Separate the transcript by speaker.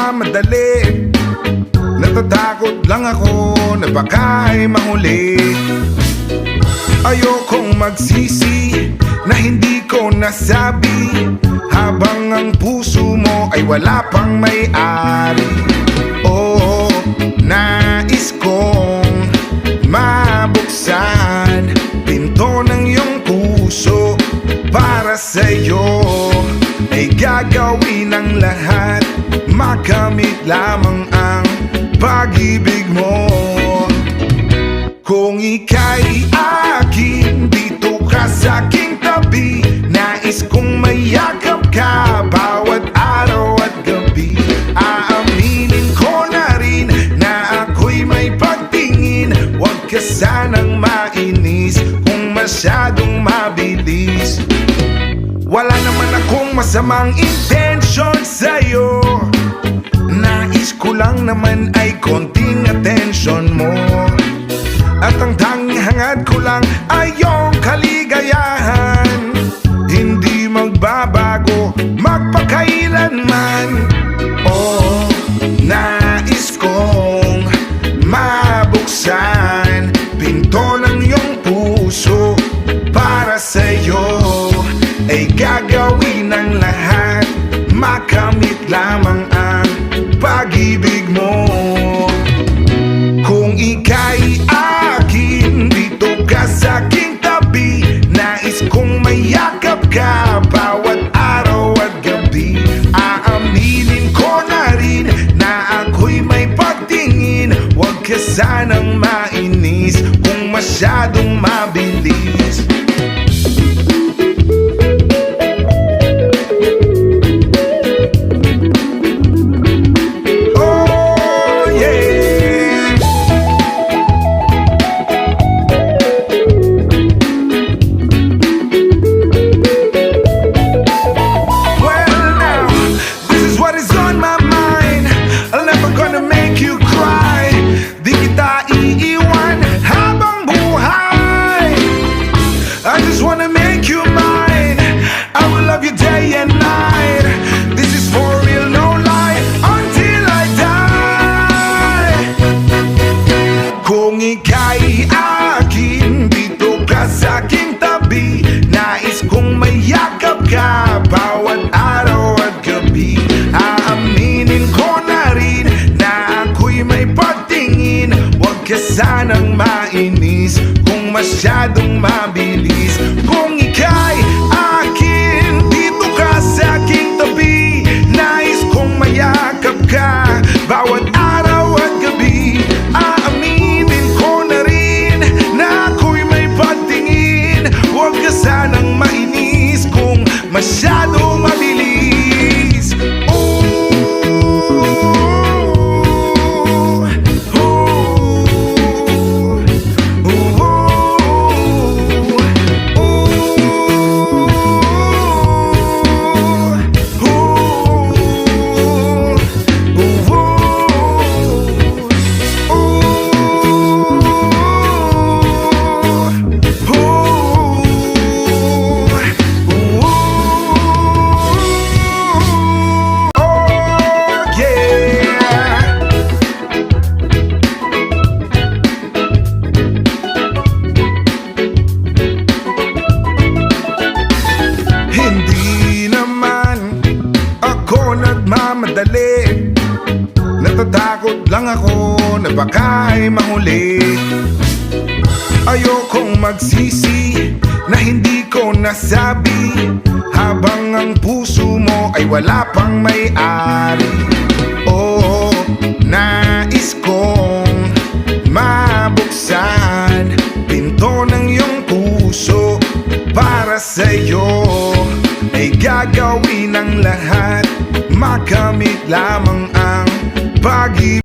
Speaker 1: nagmamadali. Natatakot lang ako na baka ay mahuli. Ayokong magsisi na hindi ko nasabi, habang ang puso mo ay wala pang may-ari. Oo, nais kong mabuksan pinto ng iyong puso. Para sa'yo ay gagawin ang lahat, makamit lamang ang pag-ibig mo. Kung ika'y akin, dito ka sa'king tabi. Nais kong mayakap ka bawat araw at gabi. Aaminin ko na rin na ako'y may pagtingin. Huwag ka sanang mainis kung masyadong mabilis. Wala naman akong masamang intensyon sa'yo. Nais ko lang naman ay konting atensyon mo. At ang tanging hangad ko lang ay iyong kaligayahan. Hindi magbabago magpakailanman. Oh, nais kong mabuksan pinto ng iyong puso. Para sa'yo ay gagawin ang lahat, makamit lamang ang pag-ibig mo. Kung ika'y akin, dito ka sa'king tabi. Nais kong mayakap ka bawat araw at gabi. Aaminin ko na rin na ako'y may pagtingin. Huwag ka sanang mainis kung masyadong mabilis. Kung ika'y akin, dito ka sa'king tabi. Nais kong mayakap ka bawat araw at gabi. Aaminin ko na rin na ako'y may pagtingin. Huwag ka sanang mainis kung masyadong mabilis. Kung ika'y akin, dito ka sa'king tabi. Nais kong mayakap ka bawat araw at gabi. Sanang mainis kung masyadong mabilis. Nagmamadali. Natatakot lang ako na baka ay mahuli. Ayokong magsisi na hindi ko nasabi, habang ang puso mo ay wala pang may-ari. Oo, nais kong mabuksan pinto ng iyong puso. Para sa'yo ay gagawin ang lahat, makamit lamang ang pag-ibig.